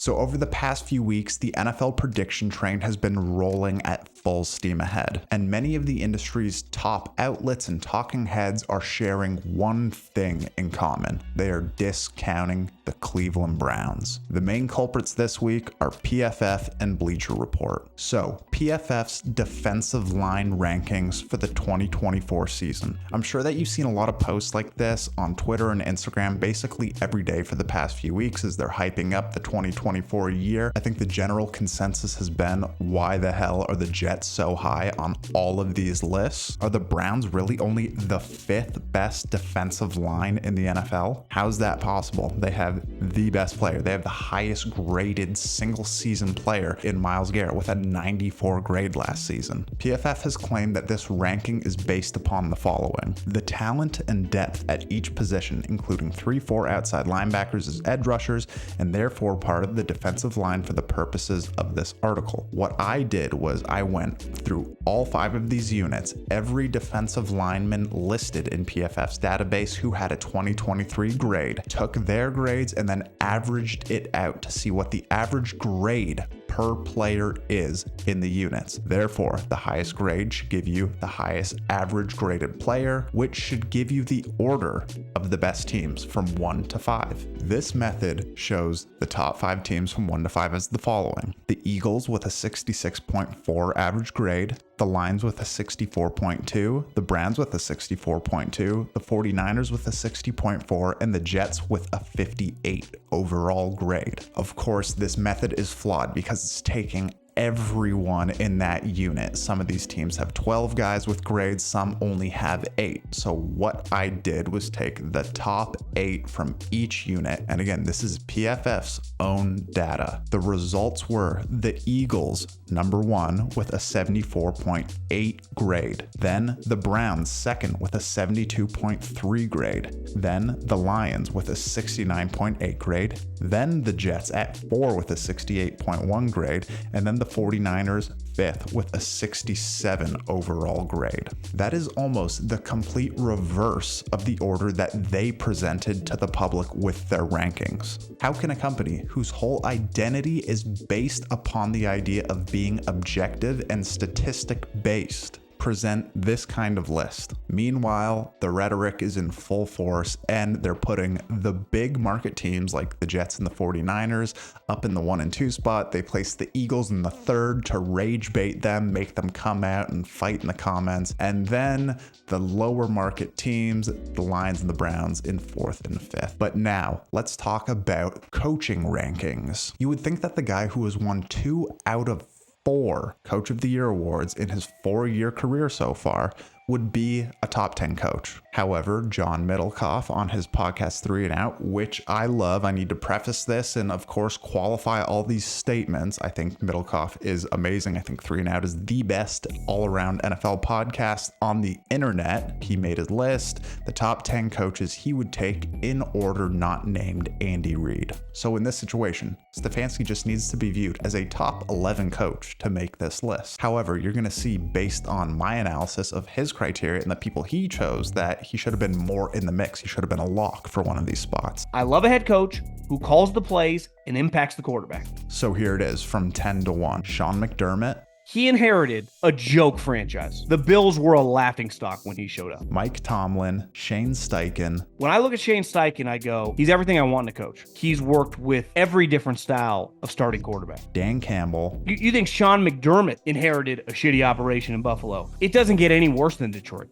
So over the past few weeks, the NFL prediction train has been rolling at full steam ahead, and many of the industry's top outlets and talking heads are sharing one thing in common. They are discounting the Cleveland Browns. The main culprits this week are PFF and Bleacher Report. So, PFF's defensive line rankings for the 2024 season. I'm sure that you've seen a lot of posts like this on Twitter and Instagram basically every day for the past few weeks as they're hyping up the 2024 year. I think the general consensus has been, why the hell are the Jets so high on all of these lists? Are the Browns really only the 5th best defensive line in the NFL? How's that possible? They have the best player. They have the highest graded single season player in Myles Garrett with a 94 grade last season. PFF has claimed that this ranking is based upon the following: the talent and depth at each position, including 3-4 outside linebackers as edge rushers, and therefore part of the defensive line for the purposes of this article. What I did was I went through all 5 of these units, every defensive lineman listed in PFF's database who had a 2023 grade, took their grades and then averaged it out to see what the average grade per player is in the units. Therefore, the highest grade should give you the highest average graded player, which should give you the order of the best teams from 1 to 5. This method shows the top 5 teams from 1 to 5 as the following: the Eagles with a 66.4 average grade, the Lions with a 64.2, the Browns with a 64.2, the 49ers with a 60.4, and the Jets with a 58 overall grade. Of course, this method is flawed because it's taking everyone in that unit. Some of these teams have 12 guys with grades, some only have 8. So what I did was take the top 8 from each unit. And again, this is PFF's own data. The results were the Eagles, number 1 with a 74.8 grade. Then the Browns, second with a 72.3 grade. Then the Lions with a 69.8 grade. Then the Jets at 4 with a 68.1 grade. And then the 49ers 5th with a 67 overall grade. That is almost the complete reverse of the order that they presented to the public with their rankings. How can a company whose whole identity is based upon the idea of being objective and statistic based present this kind of list? Meanwhile, the rhetoric is in full force and they're putting the big market teams like the Jets and the 49ers up in the 1 and 2 spot. They place the Eagles in the 3rd to rage bait them, make them come out and fight in the comments. And then the lower market teams, the Lions and the Browns, in 4th and 5th. But now let's talk about coaching rankings. You would think that the guy who has won 2 out of 4 Coach of the Year awards in his 4-year career so far would be a top 10 coach. However, John Middlekauf on his podcast 3 and Out, which I love, I need to preface this and of course qualify all these statements. I think Middlekauf is amazing. I think 3 and Out is the best all-around NFL podcast on the internet. He made his list, the top 10 coaches he would take in order not named Andy Reid. So in this situation, Stefanski just needs to be viewed as a top 11 coach to make this list. However, you're going to see, based on my analysis of his criteria and the people he chose, that he should have been more in the mix. He should have been a lock for one of these spots. I love a head coach who calls the plays and impacts the quarterback. So here it is from 10 to 1. Sean McDermott. He inherited a joke franchise. The Bills were a laughingstock when he showed up. Mike Tomlin, Shane Steichen. When I look at Shane Steichen, I go, he's everything I want in a coach. He's worked with every different style of starting quarterback. Dan Campbell. You think Sean McDermott inherited a shitty operation in Buffalo? It doesn't get any worse than Detroit.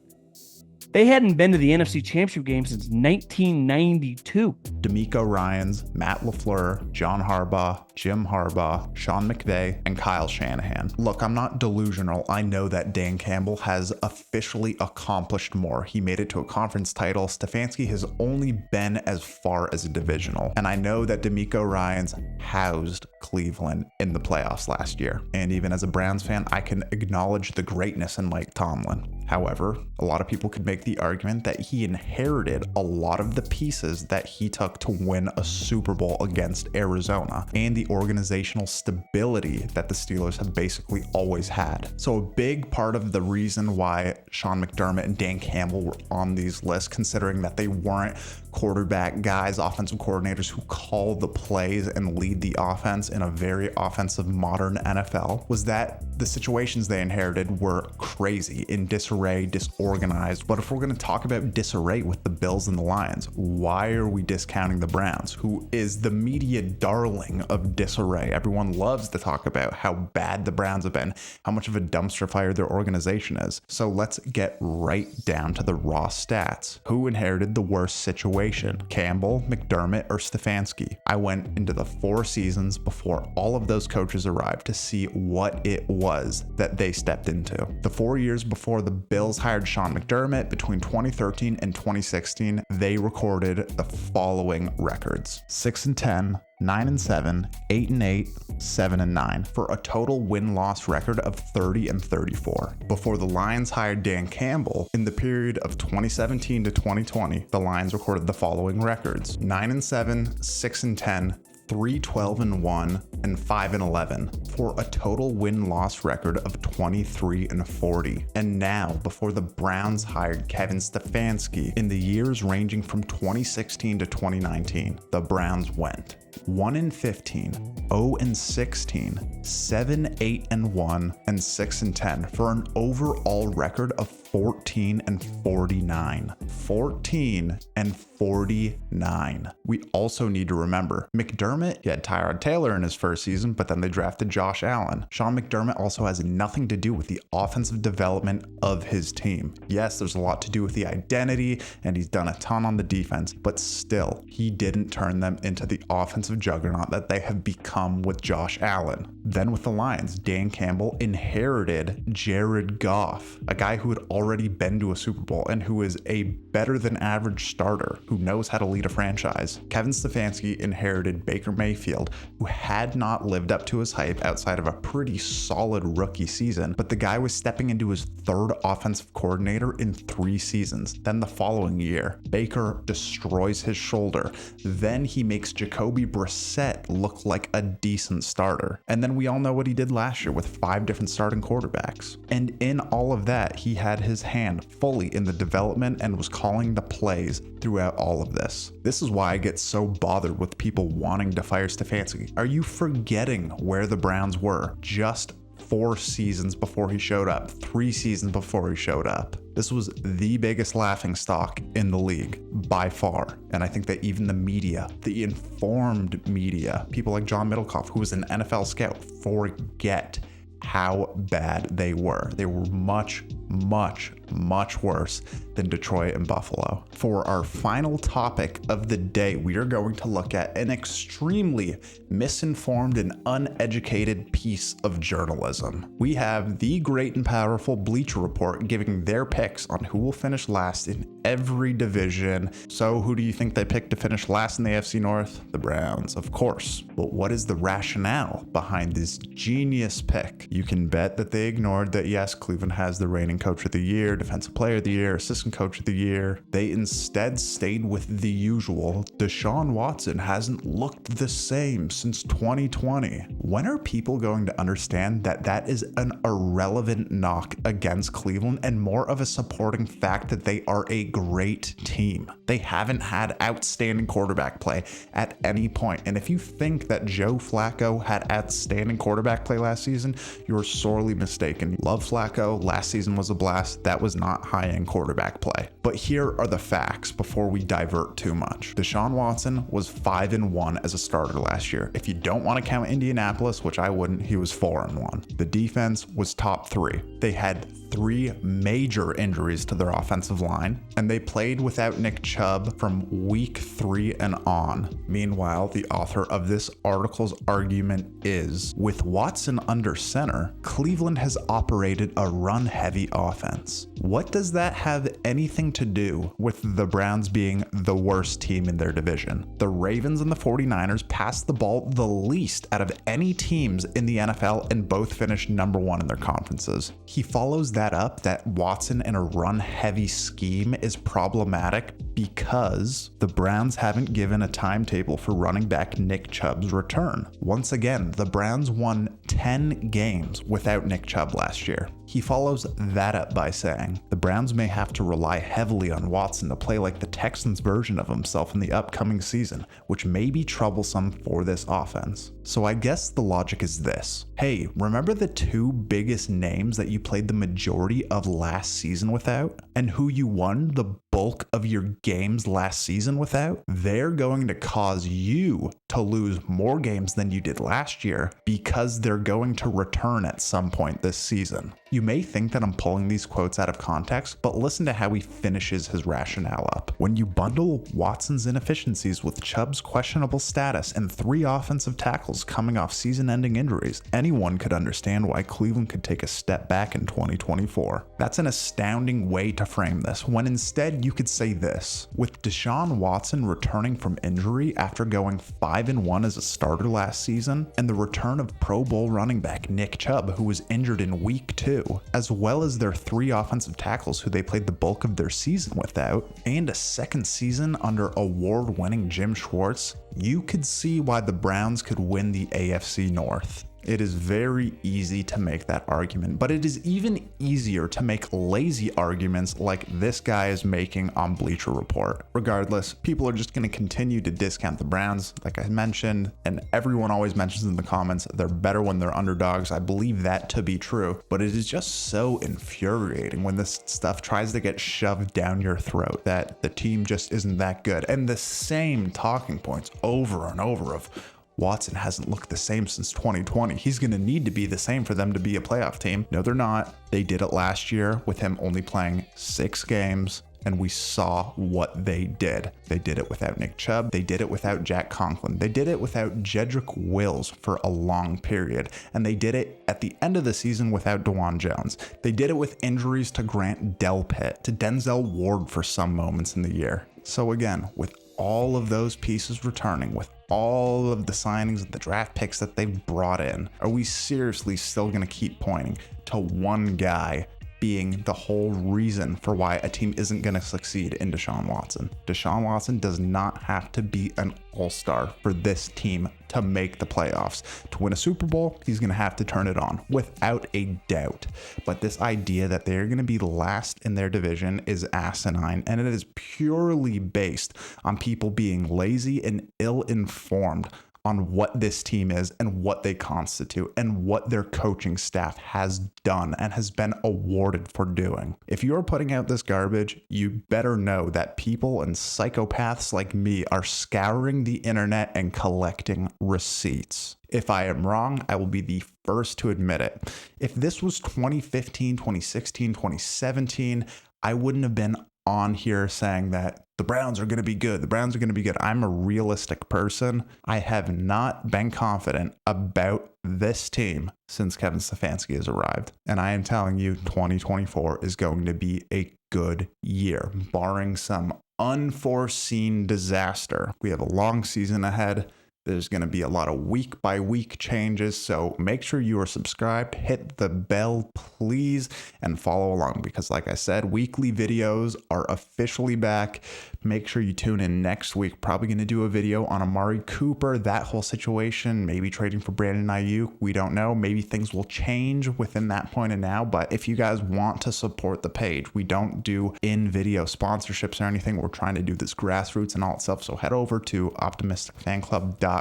They hadn't been to the NFC Championship game since 1992. DeMeco Ryans, Matt LaFleur, John Harbaugh, Jim Harbaugh, Sean McVay, and Kyle Shanahan. Look, I'm not delusional. I know that Dan Campbell has officially accomplished more. He made it to a conference title. Stefanski has only been as far as a divisional. And I know that DeMeco Ryans housed Cleveland in the playoffs last year. And even as a Browns fan, I can acknowledge the greatness in Mike Tomlin. However, a lot of people could make the argument that he inherited a lot of the pieces that he took to win a Super Bowl against Arizona and the organizational stability that the Steelers have basically always had. So a big part of the reason why Sean McDermott and Dan Campbell were on these lists, considering that they weren't quarterback guys, offensive coordinators who call the plays and lead the offense in a very offensive modern NFL, was that the situations they inherited were crazy, in disarray, disorganized. But if we're going to talk about disarray with the Bills and the Lions, why are we discounting the Browns, who is the media darling of disarray? Everyone loves to talk about how bad the Browns have been, how much of a dumpster fire their organization is. So let's get right down to the raw stats. Who inherited the worst situation? Campbell, McDermott, or Stefanski? I went into the 4 seasons before all of those coaches arrived to see what it was that they stepped into. The 4 years before the Bills hired Sean McDermott, between 2013 and 2016, they recorded the following records: 6-10, 9-7, 8-8, 7-9, for a total win-loss record of 30-34. Before the Lions hired Dan Campbell, in the period of 2017 to 2020, the Lions recorded the following records: 9-7, 6-10, 3-12-1, and 5-11, for a total win-loss record of 23-40. And now, before the Browns hired Kevin Stefanski, in the years ranging from 2016 to 2019, the Browns went 1-15, 0-16, 7-8-1, and 6-10, for an overall record of 14-49. 14-49. We also need to remember, McDermott, he had Tyrod Taylor in his first season, but then they drafted Josh Allen. Sean McDermott also has nothing to do with the offensive development of his team. Yes, there's a lot to do with the identity, and he's done a ton on the defense, but still, he didn't turn them into the offensive juggernaut that they have become with Josh Allen. Then with the Lions, Dan Campbell inherited Jared Goff, a guy who had already been to a Super Bowl and who is a better than average starter who knows how to lead a franchise. Kevin Stefanski inherited Baker Mayfield, who had not lived up to his hype outside of a pretty solid rookie season, but the guy was stepping into his 3rd offensive coordinator in 3 seasons. Then the following year, Baker destroys his shoulder. Then he makes Jacoby Brissett look like a decent starter. And then we all know what he did last year with 5 different starting quarterbacks. And in all of that, he had his hand fully in the development and was calling the plays throughout all of this. This is why I get so bothered with people wanting to fire Stefanski. Are you forgetting where the Browns were just 4 seasons before he showed up, 3 seasons before he showed up? This was the biggest laughingstock in the league by far. And I think that even the media, the informed media, people like John Middlekauf, who was an NFL scout, forget how bad they were. They were much, much, much worse than Detroit and Buffalo. For our final topic of the day, we are going to look at an extremely misinformed and uneducated piece of journalism. We have the great and powerful Bleacher Report giving their picks on who will finish last in every division. So who do you think they picked to finish last in the AFC North? The Browns, of course. But what is the rationale behind this genius pick? You can bet that they ignored that, yes, Cleveland has the reigning coach of the year, defensive player of the year, assistant coach of the year. They instead stayed with the usual. Deshaun Watson hasn't looked the same since 2020. When are people going to understand that that is an irrelevant knock against Cleveland and more of a supporting fact that they are a great team? They haven't had outstanding quarterback play at any point. And if you think that Joe Flacco had outstanding quarterback play last season, you're sorely mistaken. Love Flacco. Last season was a blast. That was not high-end quarterback play. But here are the facts before we divert too much. Deshaun Watson was 5-1 as a starter last year. If you don't want to count Indianapolis, which I wouldn't, he was 4-1. The defense was top 3. They had 3 major injuries to their offensive line, and they played without Nick Chubb from week 3 and on. Meanwhile, the author of this article's argument is, with Watson under center, Cleveland has operated a run-heavy offense. What does that have anything to do with the Browns being the worst team in their division? The Ravens and the 49ers passed the ball the least out of any teams in the NFL and both finished number 1 in their conferences. He follows that that up that Watson in a run-heavy scheme is problematic because the Browns haven't given a timetable for running back Nick Chubb's return. Once again, the Browns won 10 games without Nick Chubb last year. He follows that up by saying, the Browns may have to rely heavily on Watson to play like the Texans' version of himself in the upcoming season, which may be troublesome for this offense. So I guess the logic is this. Hey, remember the two biggest names that you played the majority of last season without? And who you won the bulk of your games last season without? They're going to cause you to lose more games than you did last year because they're going to return at some point this season. You may think that I'm pulling these quotes out of context, but listen to how he finishes his rationale up. When you bundle Watson's inefficiencies with Chubb's questionable status and 3 offensive tackles coming off season-ending injuries, anyone could understand why Cleveland could take a step back in 2024. That's an astounding way to frame this, when instead you could say this. With Deshaun Watson returning from injury after going 5-1 as a starter last season, and the return of Pro Bowl running back Nick Chubb, who was injured in week 2, as well as their 3 offensive tackles who they played the bulk of their season without, and a second season under award-winning Jim Schwartz, you could see why the Browns could win the AFC North. It is very easy to make that argument, but it is even easier to make lazy arguments like this guy is making on Bleacher Report. Regardless, people are just going to continue to discount the Browns, like I mentioned, and everyone always mentions in the comments they're better when they're underdogs. I believe that to be true, but it is just so infuriating when this stuff tries to get shoved down your throat that the team just isn't that good. And the same talking points over and over of Watson hasn't looked the same since 2020. He's going to need to be the same for them to be a playoff team. No, they're not. They did it last year with him only playing 6 games, and we saw what they did. They did it without Nick Chubb. They did it without Jack Conklin. They did it without Jedrick Wills for a long period, and they did it at the end of the season without DeJuan Jones. They did it with injuries to Grant Delpit, to Denzel Ward for some moments in the year. So again, with all of those pieces returning, with all of the signings and the draft picks that they've brought in, are we seriously still going to keep pointing to one guy being the whole reason for why a team isn't going to succeed in Deshaun Watson? Deshaun Watson does not have to be an all-star for this team to make the playoffs. To win a Super Bowl, he's going to have to turn it on, without a doubt. But this idea that they're going to be last in their division is asinine, and it is purely based on people being lazy and ill-informed on what this team is and what they constitute and what their coaching staff has done and has been awarded for doing. If you're putting out this garbage, you better know that people and psychopaths like me are scouring the internet and collecting receipts. If I am wrong, I will be the first to admit it. If this was 2015, 2016, 2017, I wouldn't have been on here saying that the Browns are going to be good. The Browns are going to be good. I'm a realistic person. I have not been confident about this team since Kevin Stefanski has arrived. And I am telling you, 2024 is going to be a good year, barring some unforeseen disaster. We have a long season ahead. There's going to be a lot of week by week changes, so make sure you are subscribed, hit the bell, please, and follow along because, like I said, weekly videos are officially back. Make sure you tune in next week. Probably going to do a video on Amari Cooper, that whole situation, maybe trading for Brandon Ayuk. We don't know. Maybe things will change within that point and now, but if you guys want to support the page, we don't do in-video sponsorships or anything. We're trying to do this grassroots and all that stuff, so head over to optimisticfanclub.com.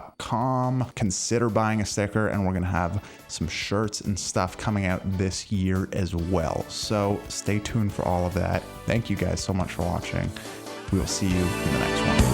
Consider buying a sticker, and we're going to have some shirts and stuff coming out this year as well. So stay tuned for all of that. Thank you guys so much for watching. We will see you in the next one.